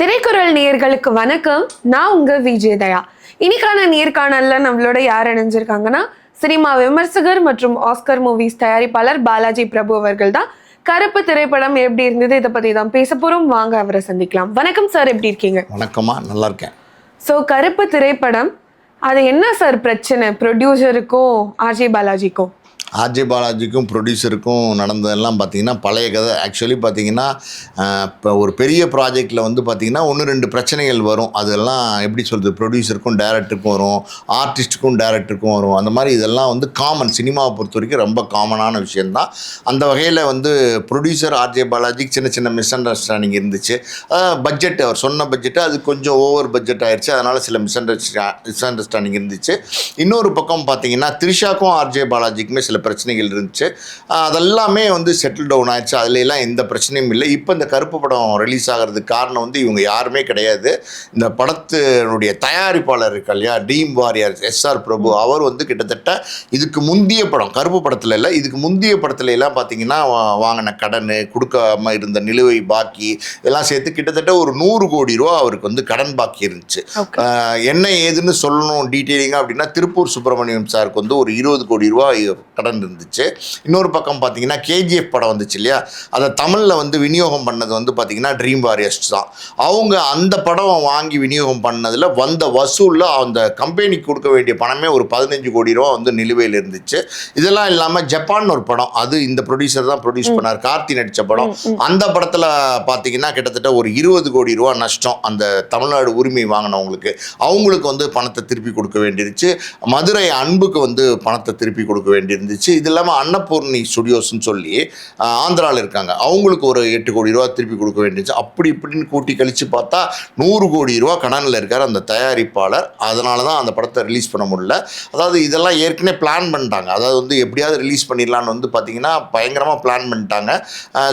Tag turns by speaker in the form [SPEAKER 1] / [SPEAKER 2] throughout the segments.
[SPEAKER 1] திரைக்குறள் நேயர்களுக்கு வணக்கம். நான் உங்க விஜயதயா. இன்னைக்கான நேர்காணல்ல நம்மளோட யார் இணைஞ்சிருக்காங்கன்னா, சினிமா விமர்சகர் மற்றும் ஆஸ்கர் மூவிஸ் தயாரிப்பாளர் பாலாஜி பிரபு அவர்கள் தான். கருப்பு திரைப்படம் எப்படி இருந்தது, இதை பத்தி தான் பேச போறோம். வாங்க அவரை சந்திக்கலாம். வணக்கம் சார், எப்படி இருக்கீங்க?
[SPEAKER 2] வணக்கம்மா, நல்லா இருக்கேன்.
[SPEAKER 1] ஸோ கருப்பு திரைப்படம், அது என்ன சார் பிரச்சனை ப்ரொடியூசருக்கும் ஆர்ஜே பாலாஜிக்கும்?
[SPEAKER 2] ஆர்ஜே பாலாஜிக்கும் ப்ரொடியூசருக்கும் நடந்ததெல்லாம் பார்த்தீங்கன்னா பழைய கதை. ஆக்சுவலி பார்த்தீங்கன்னா இப்போ ஒரு பெரிய ப்ராஜெக்டில் வந்து பார்த்திங்கன்னா 1-2 பிரச்சனைகள் வரும். அதெல்லாம் எப்படி சொல்கிறது, ப்ரொடியூசருக்கும் டைரக்டருக்கும் வரும், ஆர்டிஸ்ட்டுக்கும் டைரக்டருக்கும் வரும். அந்த மாதிரி இதெல்லாம் வந்து காமன், சினிமாவை பொறுத்த வரைக்கும் ரொம்ப காமனான விஷயந்தான். அந்த வகையில் வந்து ப்ரொடியூசர் ஆர்ஜே பாலாஜிக்கு சின்ன சின்ன மிஸ் அண்டர்ஸ்டாண்டிங் இருந்துச்சு. பட்ஜெட், அவர் சொன்ன பட்ஜெட்டு அது கொஞ்சம் ஓவர் பட்ஜெட் ஆயிடுச்சு. அதனால் சில மிஸ் அண்டர்ஸ்டாண்டிங் இருந்துச்சு. இன்னொரு பக்கம் பார்த்தீங்கன்னா த்ரிஷாக்கும் ஆர்ஜே பாலாஜிக்குமே சில பிரச்சனைகள் இருந்துச்சு. அதெல்லாமே வந்து செட்டில் டவுன் ஆயிடுச்சு. அதுல எல்லாம் எந்த பிரச்சனையும் இல்லை. இப்போ இந்த கருப்பு படம் ரிலீஸ் ஆகிறதுக்கு காரணம் வந்து இவங்க யாருமே கிடையாது. இந்த படத்தினுடைய தயாரிப்பாளர் இருக்கா இல்லையா, ட்ரீம் வாரியர் SR பிரபு, அவர் வந்து கிட்டத்தட்ட இதுக்கு முந்தைய படம், கருப்பு படத்தில் இல்லை, இதுக்கு முந்தைய படத்துல எல்லாம் பார்த்தீங்கன்னா வாங்கின கடன், கொடுக்காம இருந்த நிலுவை பாக்கி எல்லாம் சேர்த்து கிட்டத்தட்ட ஒரு 100 கோடி ரூபா அவருக்கு வந்து கடன் பாக்கி இருந்துச்சு. என்ன ஏதுன்னு சொல்லணும் டீட்டெயிலிங்காக அப்படின்னா, திருப்பூர் சுப்பிரமணியம் சாருக்கு வந்து ஒரு 20 கோடி ரூபா கடன் இருந்துச்சு. இன்னொரு பக்கம் பார்த்தீங்கன்னா KGF படம் வந்துச்சு இல்லையா, அதை தமிழில் வந்து விநியோகம் பண்ணது வந்து பார்த்தீங்கன்னா ட்ரீம் வாரியர்ஸ் தான். அவங்க அந்த படம் வாங்கி விநியோகம் பண்ணதில் வந்த வசூலில் அந்த கம்பெனிக்கு கொடுக்க வேண்டிய பணமே ஒரு 15 கோடி ரூபா வந்து நிலுவையில் இருந்துச்சு. இதெல்லாம் இல்லாமல் ஜப்பான் ஒரு படம், அது இந்த ப்ரொடியூசர் தான் ப்ரொடியூஸ் பண்ணார், கார்த்தி நடித்த படம். அந்த படத்தில் பார்த்தீங்கன்னா கிட்டத்தட்ட ஒரு 20 கோடி ரூபா நஷ்டம். அந்த தமிழ்நாடு உரிமை வாங்கினவங்களுக்கு அவங்களுக்கு வந்து பணத்தை திருப்பி கொடுக்க வேண்டியிருச்சு. மதுரை அன்புக்கு வந்து பணத்தை திருப்பி கொடுக்க வேண்டியிருந்துச்சு. இது இல்லாமல் அன்னபூர்ணி ஸ்டுடியோஸ்ன்னு சொல்லி ஆந்திராவில் இருக்காங்க, அவங்களுக்கு ஒரு 8 கோடி ரூபா திருப்பி கொடுக்க வேண்டியது. அப்படி இப்படின்னு கூட்டி கழித்து பார்த்தா 100 கோடி ரூபா கடனில் இருக்கார் அந்த தயாரிப்பாளர். அதனால தான் அந்த படத்தை ரிலீஸ் பண்ண முடியல. அதாவது இதெல்லாம் ஏற்கனவே பிளான் பண்ணிட்டாங்க. அதாவது வந்து எப்படியாவது ரிலீஸ் பண்ணிடலான்னு வந்து பார்த்திங்கன்னா பயங்கரமாக பிளான் பண்ணிட்டாங்க.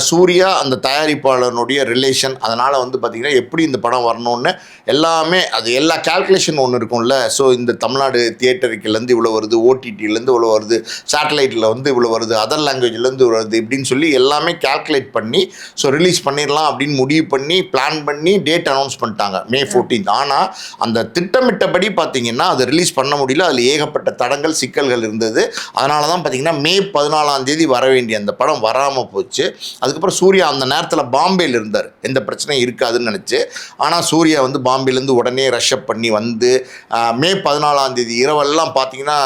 [SPEAKER 2] சூர்யா அந்த தயாரிப்பாளனுடைய ரிலேஷன், அதனால் வந்து பார்த்திங்கன்னா எப்படி இந்த படம் வரணும்னு எல்லாமே, அது எல்லா கேல்குலேஷன் ஒன்று இருக்கும்ல. ஸோ இந்த தமிழ்நாடு தியேட்டருக்குலேருந்து இவ்வளோ வருது, OTTலேருந்து இவ்வளோ வருது, சேட்டலைட்டில் வந்து இவ்வளோ வருது, அதர் லாங்குவேஜ்லேருந்து வருது, இப்படின்னு சொல்லி எல்லாமே கேல்குலேட் பண்ணி ஸோ ரிலீஸ் பண்ணிடலாம் அப்படின்னு முடிவு பண்ணி பிளான் பண்ணி டேட் அனௌன்ஸ் பண்ணிட்டாங்க May 14. ஆனால் அந்த திட்டமிட்டபடி பார்த்தீங்கன்னா அதை ரிலீஸ் பண்ண முடியல. அதில் ஏகப்பட்ட தடங்கள், சிக்கல்கள் இருந்தது. அதனால தான் பார்த்தீங்கன்னா May 14 வர வேண்டிய அந்த படம் வராமல் போச்சு. அதுக்கப்புறம் சூர்யா அந்த நேரத்தில் பாம்பேயில் இருந்தார், எந்த பிரச்சனையும் இருக்காதுன்னு நினச்சி. ஆனால் சூர்யா வந்து பாம்பேலேருந்து உடனே ரஷ்அப் பண்ணி வந்து May 14 இரவெல்லாம் பார்த்தீங்கன்னா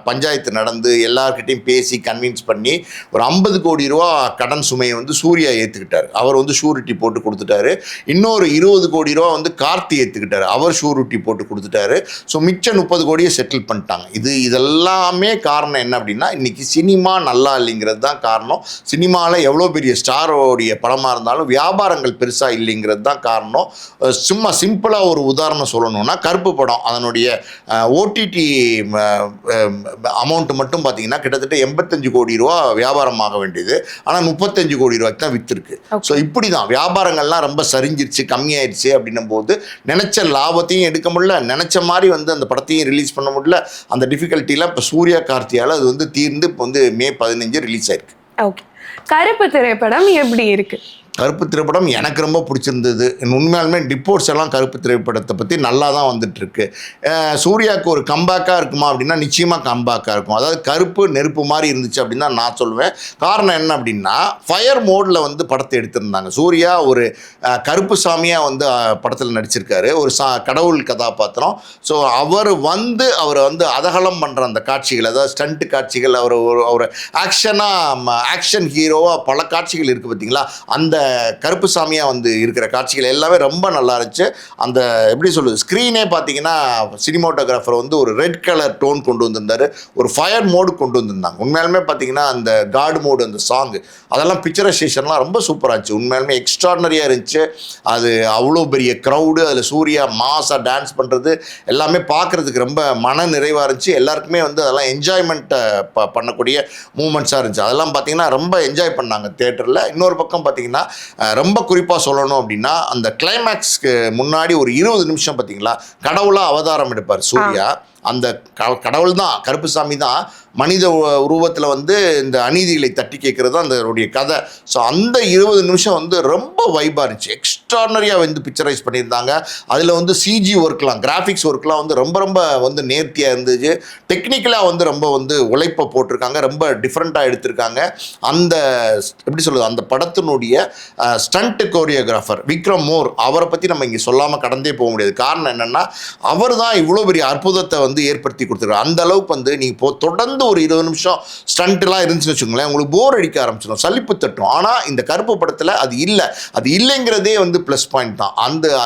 [SPEAKER 2] பஞ்சாயத்து நடந்து எல்லார்கிட்டையும் பேசி கன்வின்ஸ் பண்ணி ஒரு 50 கோடி ரூபா கடன் சுமையை வந்து சூர்யா ஏற்றுக்கிட்டார். அவர் வந்து ஷூரிட்டி போட்டு கொடுத்துட்டாரு. இன்னொரு 20 கோடி ரூபா வந்து கார்த்தி ஏற்றுக்கிட்டார், அவர் ஷூரிட்டி போட்டு கொடுத்துட்டாரு. ஸோ மிச்சம் 30 கோடியை செட்டில் பண்ணிட்டாங்க. இதெல்லாமே காரணம் என்ன அப்படின்னா, இன்னைக்கு சினிமா நல்லா இல்லைங்கிறது தான் காரணம். சினிமாவில் எவ்வளோ பெரிய ஸ்டாரோடைய படமாக இருந்தாலும் வியாபாரங்கள் பெருசாக இல்லைங்கிறது தான் காரணம். சும்மா சிம்பிளாக ஒரு உதாரணம் சொல்லணும்னா, கருப்பு படம் அதனுடைய OTT அமௌண்ட் மட்டும் பார்த்தீங்கன்னா கிட்டத்தட்ட 85 கோடி ரூபா வியாபாரமாக வேண்டியது, ஆனால் 35 கோடி ரூபாய்க்கு தான் விற்றுருக்கு. ஸோ இப்படி தான் வியாபாரங்கள்லாம் ரொம்ப சரிஞ்சிருச்சு, கம்மியாயிடுச்சு. அப்படின்னும் போது நினச்ச லாபத்தையும் எடுக்க முடியல, நினச்ச மாதிரி வந்து அந்த படத்தையும் ரிலீஸ் பண்ண முடியல. அந்த டிஃபிகல்ட்டிலாம் இப்போ சூர்யா கார்த்தியால் அது வந்து தீர்ந்து இப்போ வந்து May 15 ரிலீஸ் ஆயிருக்கு.
[SPEAKER 1] ஓகே, கருப்பு திரைப்படம் எப்படி இருக்கு?
[SPEAKER 2] கருப்பு திரைப்படம் எனக்கு ரொம்ப பிடிச்சிருந்தது. உண்மையாலுமே ரிப்போர்ட்ஸ் எல்லாம் கருப்பு திரைப்படத்தை பற்றி நல்லா தான் வந்துட்டுருக்கு. சூர்யாவுக்கு ஒரு கம்பேக்காக இருக்குமா அப்படின்னா நிச்சயமாக கம்பேக்காக இருக்கும். அதாவது கருப்பு நெருப்பு மாதிரி இருந்துச்சு அப்படின்னு தான் நான் சொல்லுவேன். காரணம் என்ன அப்படின்னா, ஃபயர் மோடில் வந்து படத்தை எடுத்திருந்தாங்க. சூர்யா ஒரு கருப்பு சாமியாக வந்து படத்தில் நடிச்சிருக்காரு, ஒரு கடவுள் கதாபாத்திரம். ஸோ அவரை வந்து அதகலம் பண்ணுற அந்த காட்சிகள், அதாவது ஸ்டண்ட் காட்சிகள், அவர் ஆக்ஷன் ஹீரோவாக பல காட்சிகள் இருக்குது பார்த்தீங்களா, அந்த கருப்பு சாமியாக வந்து இருக்கிற காட்சிகள் எல்லாமே ரொம்ப நல்லா இருந்துச்சு. அந்த எப்படி சொல்லுது, ஸ்க்ரீனே பார்த்தீங்கன்னா சினிமாட்டோகிராஃபர் வந்து ஒரு ரெட் கலர் டோன் கொண்டு வந்திருந்தார், ஒரு ஃபயர் மோடு கொண்டு வந்திருந்தாங்க. உண்மையாலுமே பார்த்தீங்கன்னா அந்த காடு மோடு, அந்த சாங்கு, அதெல்லாம் பிக்சரைசேஷன்லாம் ரொம்ப சூப்பராக இருந்துச்சு. உண்மையாலுமே எக்ஸ்ட்ராடனரியாக இருந்துச்சு. அது அவ்வளோ பெரிய க்ரௌடு, அதில் சூர்யா மாஸாக டான்ஸ் பண்ணுறது எல்லாமே பார்க்குறதுக்கு ரொம்ப மன நிறைவாக இருந்துச்சு. எல்லாருக்குமே வந்து அதெல்லாம் என்ஜாய்மெண்ட்டை பண்ணக்கூடிய மூமெண்ட்ஸாக இருந்துச்சு. அதெல்லாம் பார்த்தீங்கன்னா ரொம்ப என்ஜாய் பண்ணாங்க தேட்டரில். இன்னொரு பக்கம் பார்த்தீங்கன்னா ரொம்ப குறிப்பாக சொல்லணும் அப்படின்னா, அந்த கிளைமேக்ஸ்க்கு முன்னாடி ஒரு 20 நிமிஷம் பார்த்தீங்களா, கடவுளாக அவதாரம் எடுப்பார் சூர்யா. அந்த கடவுள் தான், கருப்புசாமி தான் மனித உருவத்தில் வந்து இந்த அநீதிகளை தட்டி கேட்குறது தான் அதனுடைய கதை. ஸோ அந்த 20 நிமிஷம் வந்து ரொம்ப வைபாக இருந்துச்சு. எக்ஸ்ட்ரானரியாக வந்து பிக்சரைஸ் பண்ணியிருந்தாங்க. அதில் வந்து சிஜி ஒர்க்லாம், கிராஃபிக்ஸ் ஒர்க்லாம் வந்து ரொம்ப ரொம்ப வந்து நேர்த்தியாக இருந்துச்சு. டெக்னிக்கலாக வந்து ரொம்ப வந்து உழைப்பை போட்டிருக்காங்க, ரொம்ப டிஃப்ரெண்ட்டாக எடுத்திருக்காங்க. அந்த எப்படி சொல்கிறது, அந்த படத்தினுடைய ஸ்டண்ட் கோரியோகிராஃபர் விக்ரம் மோர், அவரை பற்றி நம்ம இங்கே சொல்லாமல் கடந்தே போக முடியாது. காரணம் என்னென்னா, அவர் தான் இவ்வளோ பெரிய அற்புதத்தை வந்து ஏற்படுத்தி கொடுத்துருக்காரு. அந்த அளவுக்கு வந்து நீங்கள் தொடர்ந்து ஒரு 20 நிமிஷம் ஸ்டண்ட்லாம் இருந்துச்சுன்னு வச்சுக்கோங்களேன், உங்களுக்கு போர் அடிக்க ஆரம்பிச்சிடும், சலிப்பு தட்டும். ஆனால் இந்த கருப்பு படத்தில் அது இல்லை. அது இல்லைங்கிறதே வந்து ப்ளஸ் பாயிண்ட் தான்.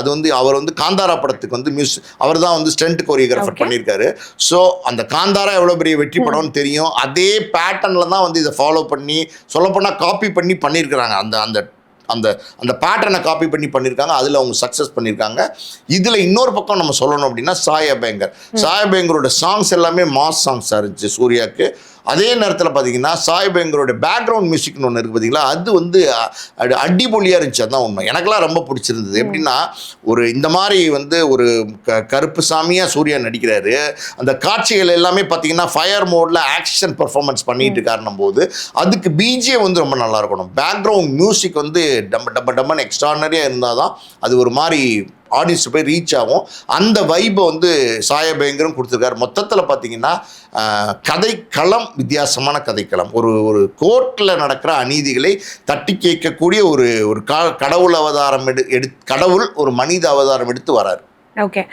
[SPEAKER 2] அது வந்து அவர் வந்து காந்தாரா படத்துக்கு வந்து அவர் தான் வந்து ஸ்டண்ட் கோரியோகிராஃபர் பண்ணியிருக்காரு. ஸோ அந்த காந்தாரா எவ்வளோ பெரிய வெற்றி படம்னு தெரியும். அதே பேட்டர்னில் தான் வந்து இதை ஃபாலோ பண்ணி, சொல்லப்போனால் காப்பி பண்ணி பண்ணியிருக்கிறாங்க. அந்த அந்த அந்த அந்த பேட்டர்னை காப்பி பண்ணி பண்ணியிருக்காங்க. அதில் அவங்க சக்ஸஸ் பண்ணியிருக்காங்க. இதில் இன்னொரு பக்கம் நம்ம சொல்லணும் அப்படின்னா சாய் அபயங்கரோட சாங்ஸ் எல்லாமே மாஸ் சாங்ஸாக இருந்துச்சு சூர்யாவுக்கு. அதே நேரத்தில் பார்த்தீங்கன்னா சாய் அபயங்கரோட பேக்ரவுண்ட் மியூசிக்னு ஒன்று இருக்குது பார்த்தீங்களா, அது வந்து அடிபொலியாக இருந்துச்சு. அதுதான் உண்மை. எனக்கெல்லாம் ரொம்ப பிடிச்சிருந்தது. எப்படின்னா, ஒரு இந்த மாதிரி வந்து ஒரு கருப்பு சாமியாக சூர்யா நடிக்கிறாரு. அந்த காட்சிகள் எல்லாமே பார்த்தீங்கன்னா ஃபயர் மோடில் ஆக்ஷன் பர்ஃபார்மன்ஸ் பண்ணிட்டு இருக்காருன்னும் போது அதுக்கு பிஜிஎம் வந்து ரொம்ப நல்லா இருக்கணும். பேக்ரவுண்ட் மியூசிக் வந்து டம்மன் எக்ஸ்ட்ரானரியாக இருந்தால் தான் அது ஒரு மாதிரி ஆடியன்ஸ் போய் ரீச் ஆகும். அந்த வைப்பை வந்து சாய் அபயங்கரும் கொடுத்துருக்காரு. மொத்தத்தில் பார்த்தீங்கன்னா கதைக்களம் வித்தியாசமான கதைக்களம். ஒரு கோர்ட்டில் நடக்கிற அநீதிகளை தட்டி கேட்கக்கூடிய ஒரு கடவுள் அவதாரம் கடவுள் ஒரு மனித அவதாரம் எடுத்து வராரு.
[SPEAKER 1] ஓகே,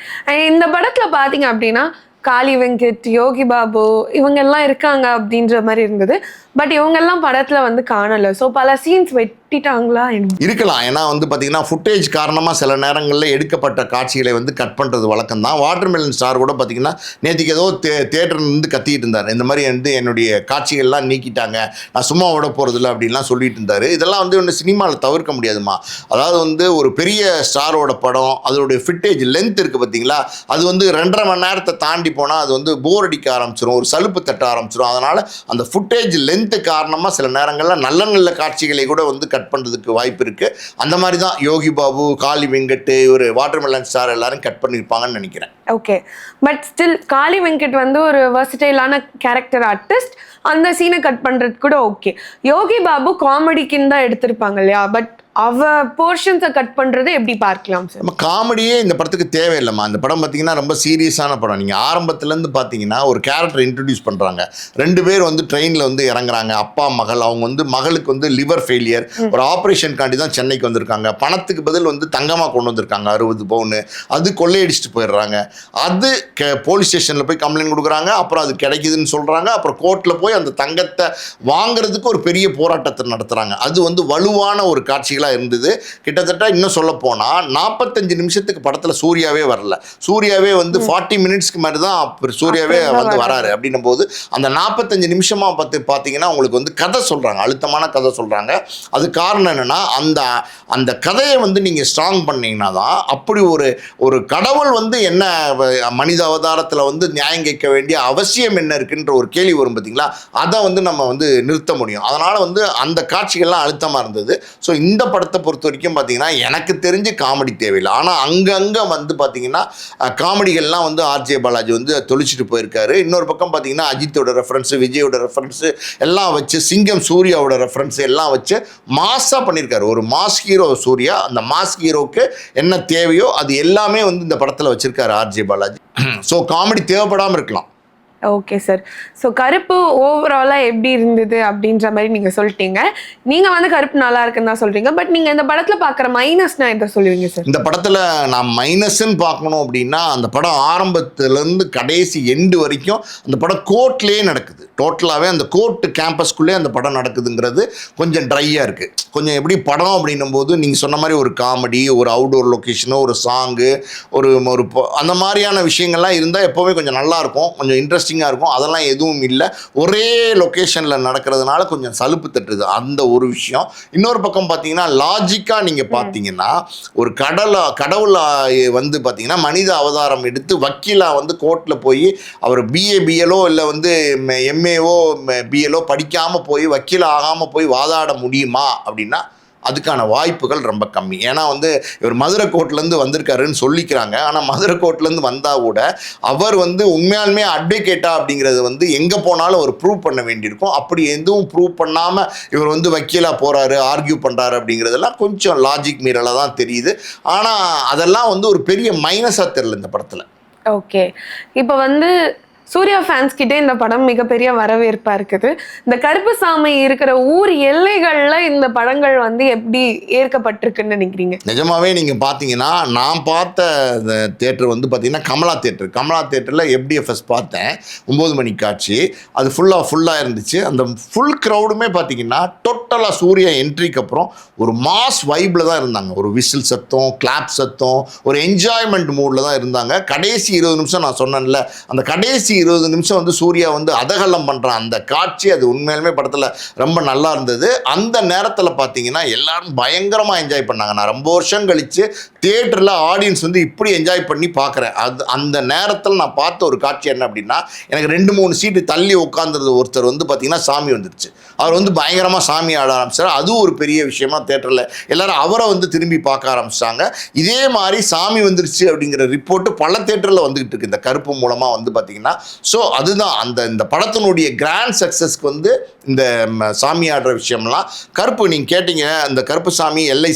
[SPEAKER 1] இந்த படத்தில் பார்த்தீங்க அப்படின்னா காளி வெங்கட், யோகி பாபு இவங்கெல்லாம் இருக்காங்க அப்படின்ற மாதிரி இருந்தது. பட் இவங்கெல்லாம் படத்தில் வந்து காணலை. ஸோ பல சீன்ஸ் வெட்டிட்டாங்களா
[SPEAKER 2] இருக்கலாம். ஏன்னா வந்து பார்த்தீங்கன்னா ஃபுட்டேஜ் காரணமாக சில நேரங்களில் எடுக்கப்பட்ட காட்சிகளை வந்து கட் பண்ணுறது வழக்கம் தான். வாட்டர்மெலன் ஸ்டார் கூட பார்த்தீங்கன்னா நேற்றுக்கு ஏதோ தேட்டர்லேருந்து கத்திக்கிட்டு இருந்தார். இந்த மாதிரி வந்து என்னுடைய காட்சிகள்லாம் நீக்கிட்டாங்க, நான் சும்மா விட போகிறதில்ல அப்படின்லாம் சொல்லிட்டு இருந்தார். இதெல்லாம் வந்து ஒன்று சினிமாவில் தவிர்க்க முடியாதுமா. அதாவது வந்து ஒரு பெரிய ஸ்டாரோட படம், அதோடைய ஃபிட்டேஜ் லென்த் இருக்குது பார்த்தீங்களா, அது வந்து 2.5 மணி நேரத்தை தாண்டி போனால் அது வந்து போர் அடிக்க ஆரம்பிச்சிடும், ஒரு சலுப்பு தட்ட ஆரம்பிச்சிடும். அதனால் அந்த ஃபுட்டேஜ் லென்த்து காரணமாக சில நேரங்களில் நல்ல காட்சிகளை கூட வந்து கட் பண்ணுறதுக்கு வாய்ப்பு இருக்குது. அந்த மாதிரி தான் யோகி பாபு, காளி வெங்கட், ஒரு வாட்டர்மெலன் ஸ்டார் எல்லாரும் கட் பண்ணியிருப்பாங்கன்னு நினைக்கிறேன்.
[SPEAKER 1] ஓகே, பட் ஸ்டில் காளி வெங்கட் வந்து ஒரு வெர்சடைலான கேரக்டர் ஆர்டிஸ்ட். அந்த சீனை கட் பண்ணுறது கூட ஓகே. யோகி பாபு காமெடிக்குன்னு தான் எடுத்திருப்பாங்க இல்லையா, பட் அவ போர்ஷன்ஸை கட் பண்ணுறது எப்படி பார்க்கலாம் சார்?
[SPEAKER 2] நம்ம காமெடியே இந்த படத்துக்கு தேவையில்லைம்மா. இந்த படம் பார்த்தீங்கன்னா ரொம்ப சீரியஸான படம். நீங்கள் ஆரம்பத்துலேருந்து பார்த்தீங்கன்னா ஒரு கேரக்டர் இன்ட்ரடியூஸ் பண்ணுறாங்க. 2 பேர் வந்து ட்ரெயினில் வந்து இறங்குறாங்க, அப்பா மகள். அவங்க வந்து மகளுக்கு வந்து லிவர் ஃபெயிலியர், ஒரு ஆப்ரேஷனுக்காண்டி தான் சென்னைக்கு வந்திருக்காங்க. பணத்துக்கு பதில் வந்து தங்கமாக கொண்டு வந்திருக்காங்க 60 பவுன். அது கொள்ளையடிச்சிட்டு போயிடுறாங்க. அது போலீஸ் ஸ்டேஷனில் போய் கம்ப்ளைண்ட் கொடுக்குறாங்க. அப்புறம் அது கிடைக்குதுன்னு சொல்கிறாங்க. அப்புறம் கோர்ட்டில் போய் அந்த தங்கத்தை வாங்குறதுக்கு ஒரு பெரிய போராட்டத்தை நடத்துகிறாங்க. அது வந்து வலுவான ஒரு காட்சிகள் இருந்தது. கிட்டத்தட்ட இன்னும் சொல்ல போனால் 45 நிமிஷத்துக்கு படத்தில் சூர்யாவே வரல. சூர்யாவே வந்து 40 மினிட்ஸ்க்கு மாதிரி தான் சூர்யாவே வந்து வராரு. அப்படின்னும் போது அந்த 45 நிமிஷமா பார்த்தீங்கன்னா உங்களுக்கு வந்து கதை சொல்கிறாங்க, அழுத்தமான கதை சொல்கிறாங்க. அது காரணம் என்னென்னா, அந்த கதையை வந்து நீங்கள் ஸ்ட்ராங் பண்ணீங்கன்னா தான், அப்படி ஒரு கடவுள் வந்து என்ன மனித அவதாரத்தில் வந்து நியாயம் கேட்க வேண்டிய அவசியம் என்ன இருக்குன்ற ஒரு கேள்வி வரும் பார்த்தீங்களா, அதை வந்து நம்ம வந்து நிறுத்த முடியும். அதனால் வந்து அந்த காட்சிகள்லாம் அழுத்தமாக இருந்தது. ஸோ இந்த படத்தை பொறுத்த வரைக்கும் பார்த்தீங்கன்னா எனக்கு தெரிஞ்சு காமெடி தேவையில்லை. ஆனால் அங்கங்கே வந்து பார்த்தீங்கன்னா காமெடிகள்லாம் வந்து ஆர்ஜே பாலாஜி வந்து தொழிச்சிட்டு போயிருக்காரு. இன்னொரு பக்கம் பார்த்தீங்கன்னா அஜித்தோட ரெஃபரன்ஸு, விஜயோட ரெஃபரன்ஸு எல்லாம் வச்சு, சிங்கம் சூர்யாவோட ரெஃபரன்ஸ் எல்லாம் வச்சு மாஸாக பண்ணியிருக்காரு. ஒரு மாஸ் ஹீரோ சூர்யா. அந்த மாஸ் ஹீரோக்கு என்ன தேவையோ அது எல்லாமே வந்து இந்த படத்தில் வச்சுருக்காரு ஆர்ஜே பாலாஜி. ஸோ காமெடி தேவைப்படாமல் இருக்கலாம்.
[SPEAKER 1] Okay sir. ஸோ கருப்பு ஓவராலாக எப்படி இருந்தது அப்படின்ற மாதிரி நீங்கள் சொல்லிட்டீங்க. நீங்கள் வந்து கருப்பு நல்லா இருக்குன்னு தான் சொல்கிறீங்க. பட் நீங்கள் இந்த படத்தில் பார்க்குற மைனஸ்னா எதை சொல்லுவீங்க சார்?
[SPEAKER 2] இந்த படத்தில் நான் மைனஸ்ன்னு பார்க்கணும் அப்படின்னா, அந்த படம் ஆரம்பத்துலேருந்து கடைசி எண்டு வரைக்கும் அந்த படம் கோர்ட்லேயே நடக்குது. டோட்டலாகவே அந்த கோர்ட்டு கேம்பஸ்குள்ளே அந்த படம் நடக்குதுங்கிறது கொஞ்சம் ட்ரையாக இருக்குது. கொஞ்சம் எப்படி படம் அப்படின்னும் போது நீங்கள் சொன்ன மாதிரி ஒரு காமெடி, ஒரு அவுடோர் லொக்கேஷனு, ஒரு சாங்கு, ஒரு அந்த மாதிரியான விஷயங்கள்லாம் இருந்தால் எப்போவுமே கொஞ்சம் நல்லாயிருக்கும், கொஞ்சம் இன்ட்ரெஸ்டிங்காக இருக்கும். அதெல்லாம் எதுவும் இல்லை. ஒரே லொக்கேஷனில் நடக்கிறதுனால கொஞ்சம் சலுப்பு தட்டுது அந்த ஒரு விஷயம். இன்னொரு பக்கம் பார்த்தீங்கன்னா லாஜிக்காக நீங்கள் பார்த்தீங்கன்னா, ஒரு கடவுள் வந்து பார்த்தீங்கன்னா மனித அவதாரம் எடுத்து வக்கீலாக வந்து கோர்ட்டில் போய் அவர் பிஏபிஎலோ இல்லை வந்து எம்ஏஓ பிஎலோ படிக்காமல் போய் வக்கீல் ஆகாமல் போய் வாதாட முடியுமா அப்படின்னா அதுக்கான வாய்ப்புகள் ரொம்ப கம்மி. ஏன்னா வந்து இவர் மதுரை கோர்ட்லேருந்து வந்திருக்காருன்னு சொல்லிக்கிறாங்க. ஆனால் மதுரை கோர்ட்லேருந்து வந்தால் கூட அவர் வந்து உண்மையாலுமே அட்வொகேட்டா அப்படிங்கிறது வந்து எங்கே போனாலும் அவர் ப்ரூவ் பண்ண வேண்டியிருக்கும். அப்படி எதுவும் ப்ரூவ் பண்ணாமல் இவர் வந்து வக்கீலாக போகிறாரு, ஆர்கியூ பண்ணுறாரு அப்படிங்கிறதெல்லாம் கொஞ்சம் லாஜிக் மீறலாக தான் தெரியுது. ஆனால் அதெல்லாம் வந்து ஒரு பெரிய மைனஸாக தெரியல இந்த படத்தில்.
[SPEAKER 1] ஓகே, இப்போ வந்து சூர்யா ஃபேன்ஸ் கிட்டே இந்த படம் மிகப்பெரிய வரவேற்பா இருக்குது. இந்த கருப்புசாமி இருக்கிற ஊர் எல்லைகள்ல இந்த படங்கள் வந்து எப்படி ஏற்கப்பட்டிருக்குன்னு நினைக்கிறீங்க?
[SPEAKER 2] நிஜமாவே நீங்கள் பார்த்தீங்கன்னா, நான் பார்த்த இந்த தேட்டர் வந்து பார்த்தீங்கன்னா கமலா தேட்டரில் FDFS பார்த்தேன். 9 மணி காட்சி. அது ஃபுல்லாக இருந்துச்சு. அந்த ஃபுல் க்ரௌடுமே பார்த்தீங்கன்னா டோட்டலாக சூர்யா என்ட்ரிக்கு அப்புறம் ஒரு மாஸ் வைப்பில் தான் இருந்தாங்க. ஒரு விசில் சத்தம், கிளாப் சத்தம், ஒரு என்ஜாய்மெண்ட் மூடில் தான் இருந்தாங்க. கடைசி 20 நிமிஷம் நான் சொன்னேன்ல, அந்த கடைசி 20 நிமிஷம் வந்து சூர்யா வந்து அதகலம் பண்ணுறான் அந்த காட்சி, அது உண்மையிலுமே படத்தில் ரொம்ப நல்லா இருந்தது. அந்த நேரத்தில் பார்த்தீங்கன்னா எல்லாரும் பயங்கரமாக என்ஜாய் பண்ணாங்க. நான் ரொம்ப வருஷம் கழித்து தியேட்டரில் ஆடியன்ஸ் வந்து இப்படி என்ஜாய் பண்ணி பார்க்குறேன். அந்த நேரத்தில் நான் பார்த்த ஒரு காட்சி என்ன அப்படின்னா, எனக்கு 2-3 சீட்டு தள்ளி உட்காந்துருந்த ஒருத்தர் வந்து பார்த்தீங்கன்னா சாமி வந்துருச்சு. அவர் வந்து பயங்கரமாக சாமி ஆட ஆரம்பிச்சார். அதுவும் ஒரு பெரிய விஷயமா தேட்டரில் எல்லாரும் அவரை வந்து திரும்பி பார்க்க ஆரம்பிச்சாங்க. இதே மாதிரி சாமி வந்துருச்சு அப்படிங்கிற ரிப்போர்ட்டு பல தேட்டரில் வந்துகிட்டு இருக்கு இந்த கருப்பு மூலமாக வந்து பார்த்தீங்கன்னா. ஸோ அதுதான் இந்த படத்தினுடைய கிராண்ட் சக்ஸஸ்க்கு வந்து இந்த சாமி ஆடுற விஷயம்லாம். கருப்பு நீங்கள் கேட்டீங்க, அந்த கருப்பு சாமி எல்லை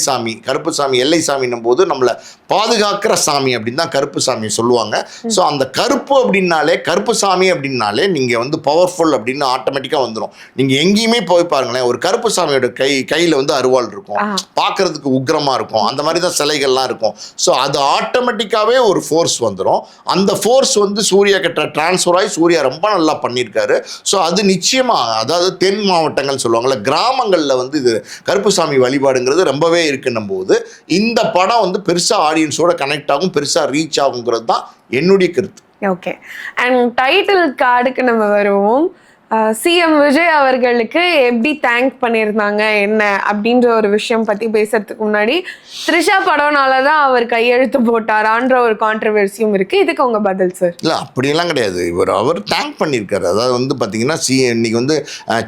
[SPEAKER 2] சாமின்னும் போது நம்மளை பாதுகாக்கிற சாமி அப்படின்னு தான் கருப்பு சாமி சொல்லுவாங்க. ஸோ அந்த கருப்பு சாமி அப்படின்னாலே நீங்கள் வந்து பவர்ஃபுல் அப்படின்னு ஆட்டோமேட்டிக்காக வந்துடும். நீங்கள் எங்கேயுமே போய் பாருங்களேன், ஒரு கருப்பு சாமியோட கையில் வந்து அருவாள் இருக்கும், பார்க்கறதுக்கு உக்ரமாக இருக்கும். அந்த மாதிரி தான் சிலைகள்லாம் இருக்கும். ஸோ அது ஆட்டோமேட்டிக்காகவே ஒரு ஃபோர்ஸ் வந்துடும். அந்த ஃபோர்ஸ் வந்து சூர்யா கிட்ட டிரான்ஸ்ஃபர் ஆகி சூர்யா ரொம்ப நல்லா பண்ணியிருக்காரு. ஸோ அது நிச்சயமாக, அதாவது தென் மாவட்டங்கள் சொல்லுவாங்கள்ல, கிராமங்களில் வந்து இது கருப்புசாமி வழிபாடுங்கிறது ரொம்பவே இருக்குன்னும் போது இந்த படம் வந்து பெருசாக ஆடியன்ஸோட கனெக்ட் ஆகும், பெருசாக ரீச் ஆகுங்கிறது தான் என்னுடைய கருத்து.
[SPEAKER 1] ஓகே, அண்ட் டைட்டில் கார்டுக்கு நம்ம வருவோம். சிஎம் விஜய் அவர்களுக்கு எப்படி தேங்க் பண்ணியிருந்தாங்க என்ன அப்படின்ற ஒரு விஷயம் பற்றி பேசுறதுக்கு முன்னாடி, த்ரிஷா படம்னால தான் அவர் கையெழுத்து போட்டாரான்ற ஒரு கான்ட்ரவர்சியும் இருக்குது. இதுக்கு உங்கள் பதில் சார்?
[SPEAKER 2] இல்லை, அப்படியெல்லாம் கிடையாது. அவர் தேங்க் பண்ணியிருக்காரு. அதாவது வந்து பார்த்தீங்கன்னா இன்னைக்கு வந்து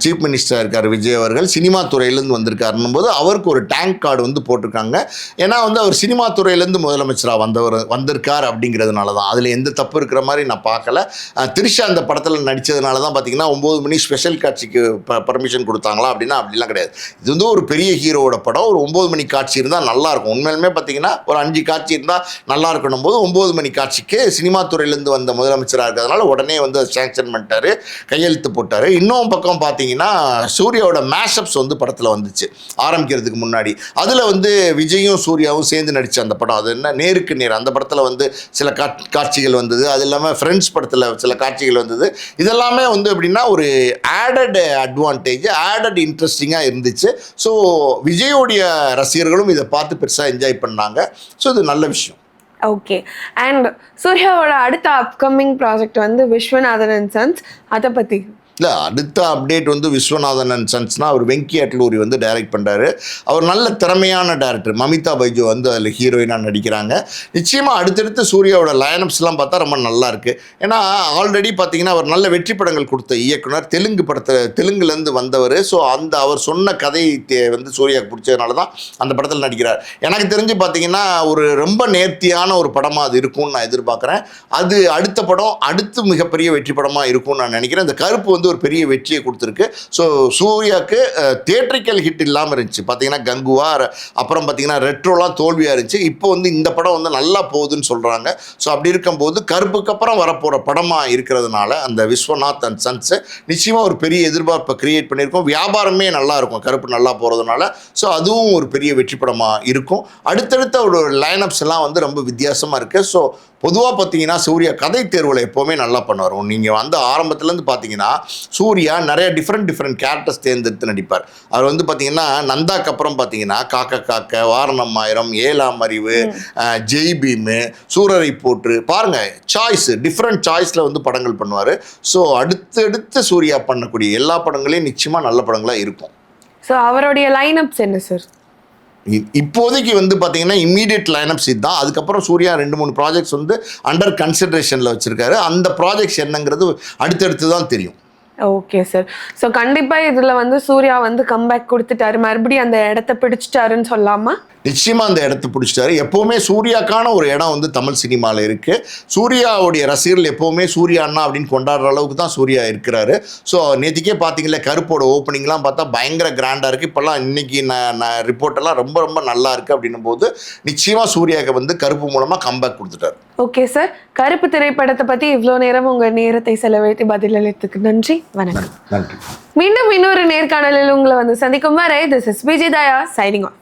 [SPEAKER 2] சீஃப் மினிஸ்டராக இருக்கார் விஜய் அவர்கள், சினிமா துறையிலேருந்து வந்திருக்காருன்னும் போது அவருக்கு ஒரு டேங்க் கார்டு வந்து போட்டிருக்காங்க. ஏன்னா வந்து அவர் சினிமா துறையிலேருந்து முதலமைச்சராக வந்திருக்கார் அப்படிங்கிறதுனால தான். அதில் எந்த தப்பு இருக்கிற மாதிரி நான் பார்க்கல. த்ரிஷா அந்த படத்தில் நடித்ததுனால தான் பார்த்தீங்கன்னா 9 மணி ஸ்பெஷல் காட்சிக்கு பர்மிஷன் கொடுத்தாங்களா அப்படின்னா அப்படிலாம் கிடையாது. இது வந்து ஒரு பெரிய ஹீரோவோட படம். ஒரு 9 மணி காட்சி இருந்தால் நல்லாயிருக்கும். உண்மையிலுமே பார்த்தீங்கன்னா ஒரு 5 காட்சி இருந்தால் நல்லா இருக்கணும் போது 9 மணி காட்சிக்கு சினிமா துறையிலேருந்து வந்த முதலமைச்சராக இருக்கிறதுனால உடனே வந்து சேங்ஷன் பண்ணிட்டாரு, கையெழுத்து போட்டார். இன்னும் பக்கம் பார்த்தீங்கன்னா சூர்யாவோட மேஷப்ஸ் வந்து படத்தில் வந்துச்சு ஆரம்பிக்கிறதுக்கு முன்னாடி. அதில் வந்து விஜயும் சூர்யாவும் சேர்ந்து நடித்த அந்த படம், அது என்ன நேருக்கு நேர், அந்த படத்தில் வந்து சில காட்சிகள் வந்தது. அது இல்லாமல் ஃப்ரெண்ட்ஸ் படத்தில் சில காட்சிகள் வந்தது. இதெல்லாமே வந்து எப்படின்னா ஒரு ஆடட் அட்வான்டேஜ், ஆடட் இன்ட்ரெஸ்டிங்காக இருந்துச்சு. ஸோ விஜயோடைய ரசிகர்களும் இதை பார்த்து பெருசாக என்ஜாய் பண்ணாங்க. ஸோ இது நல்ல விஷயம்.
[SPEAKER 1] ஓகே, அண்ட் சூர்யாவோட அடுத்த அப்கமிங் ப்ராஜெக்ட் வந்து விஸ்வநாதன் அண்ட் சன்ஸ், அதை பற்றி?
[SPEAKER 2] இல்லை, அடுத்த அப்டேட் வந்து விஸ்வநாதன் அண்ட் சன்ஸ்னால் அவர் வெங்கி அட்லூரி வந்து டைரக்ட் பண்ணுறாரு. அவர் நல்ல திறமையான டேரக்டர். மமிதா பைஜு வந்து அதில் ஹீரோயினாக நடிக்கிறாங்க. நிச்சயமாக அடுத்தடுத்து சூர்யாவோட லைனப்ஸ்லாம் பார்த்தா ரொம்ப நல்லா இருக்குது. ஏன்னா ஆல்ரெடி பார்த்தீங்கன்னா அவர் நல்ல வெற்றி படங்கள் கொடுத்த இயக்குனர், தெலுங்குலேருந்து வந்தவர். ஸோ அவர் சொன்ன கதை வந்து சூர்யாவுக்கு பிடிச்சதுனால தான் அந்த படத்தில் நடிக்கிறார். எனக்கு தெரிஞ்சு பார்த்தீங்கன்னா ஒரு ரொம்ப நேர்த்தியான ஒரு படமாக அது இருக்கும்னு நான் எதிர்பார்க்குறேன். அது அடுத்த படம் அடுத்து மிகப்பெரிய வெற்றி படமாக இருக்கும்னு நான் நினைக்கிறேன். இந்த கருப்பு வந்து ஒரு பெரிய வெற்றியை கொடுத்துருக்கு. ஸோ சூர்யாவுக்கு தியேட்ரிக்கல் ஹிட் இல்லாமல் இருந்துச்சு. பார்த்தீங்கன்னா கங்குவா, அப்புறம் பார்த்தீங்கன்னா ரெட்ரோலாம் தோல்வியாக இருந்துச்சு. இப்போ வந்து இந்த படம் வந்து நல்லா போகுதுன்னு சொல்கிறாங்க. ஸோ அப்படி இருக்கும்போது கருப்புக்கு அப்புறம் வரப்போகிற படமாக இருக்கிறதுனால அந்த விஸ்வநாத் அண்ட் சன்ஸ் நிச்சயமாக ஒரு பெரிய எதிர்பார்ப்பை கிரியேட் பண்ணியிருக்கோம். வியாபாரமே நல்லா இருக்கும் கருப்பு நல்லா போகிறதுனால. ஸோ அதுவும் ஒரு பெரிய வெற்றி படமாக இருக்கும். அடுத்தடுத்த ஒரு லைனப்ஸ் எல்லாம் வந்து ரொம்ப வித்தியாசமாக இருக்குது. ஸோ பொதுவாக பார்த்தீங்கன்னா சூர்யா கதை தேர்வில் எப்போவுமே நல்லா பண்ணுவார். நீங்கள் வந்து ஆரம்பத்துலேருந்து பார்த்தீங்கன்னா சூர்யா நிறைய டிஃப்ரெண்ட் கேரக்டர்ஸ் தேர்ந்தெடுத்து நடிப்பார். அவர் வந்து பார்த்தீங்கன்னா நந்தாக்கு அப்புறம் பார்த்தீங்கன்னா காக்க, வாரணம் ஆயிரம், 7ஆம் அறிவு, ஜெய் பீமு, சூரரை போற்று, பாருங்கள் டிஃப்ரெண்ட் சாய்ஸில் வந்து படங்கள் பண்ணுவார். ஸோ அடுத்தடுத்து சூர்யா பண்ணக்கூடிய எல்லா படங்களையும் நிச்சயமாக நல்ல படங்களாக இருக்கும்.
[SPEAKER 1] ஸோ அவருடைய லைனப்ஸ் என்ன சார்?
[SPEAKER 2] இப்போதைக்கு வந்து பார்த்தீங்கன்னா இம்மீடியட் லைனப்ஸ் இதுதான். அதுக்கப்புறம் சூர்யா 2-3 ப்ராஜெக்ட்ஸ் வந்து அண்டர் கன்சிடரேஷனில் வச்சுருக்காரு. அந்த ப்ராஜெக்ட்ஸ் என்னங்கிறது அடுத்தடுத்து தான் தெரியும்.
[SPEAKER 1] Okay sir. ஸோ கண்டிப்பாக இதில் வந்து சூர்யா வந்து கம்பேக் கொடுத்துட்டாரு, மறுபடியும் அந்த இடத்த பிடிச்சிட்டாருன்னு சொல்லாமா?
[SPEAKER 2] நிச்சயமா அந்த இடத்த பிடிச்சிட்டாரு. எப்போவுமே சூர்யாக்கான ஒரு இடம் வந்து தமிழ் சினிமாவில் இருக்குது. சூர்யாவுடைய ரசிகர்கள் எப்போவுமே சூர்யா அண்ணா அப்படின்னு கொண்டாடுற அளவுக்கு தான் சூர்யா இருக்கிறாரு. ஸோ நேற்றுக்கே பார்த்தீங்களா, கருப்போட ஓப்பனிங்லாம் பார்த்தா பயங்கர கிராண்டாக இருக்குது. இப்போல்லாம் இன்னைக்கு நான் ரிப்போர்ட்டெல்லாம் ரொம்ப ரொம்ப நல்லா இருக்குது அப்படின்னும் போது நிச்சயமாக சூர்யாவுக்கு வந்து கருப்பு மூலமாக கம்பேக் கொடுத்துட்டாரு.
[SPEAKER 1] ஓகே சார், கருப்பு திரைப்படத்தை பற்றி இவ்வளோ நேரம் உங்கள் நேரத்தை செலவழித்து பதிலளித்ததுக்கு நன்றி. வணக்கம்.
[SPEAKER 2] நன்றி.
[SPEAKER 1] மீண்டும் இன்னொரு நேர்காணலில் உங்களை வந்து சந்திக்கும் வரை this is Vijay Daya signing off.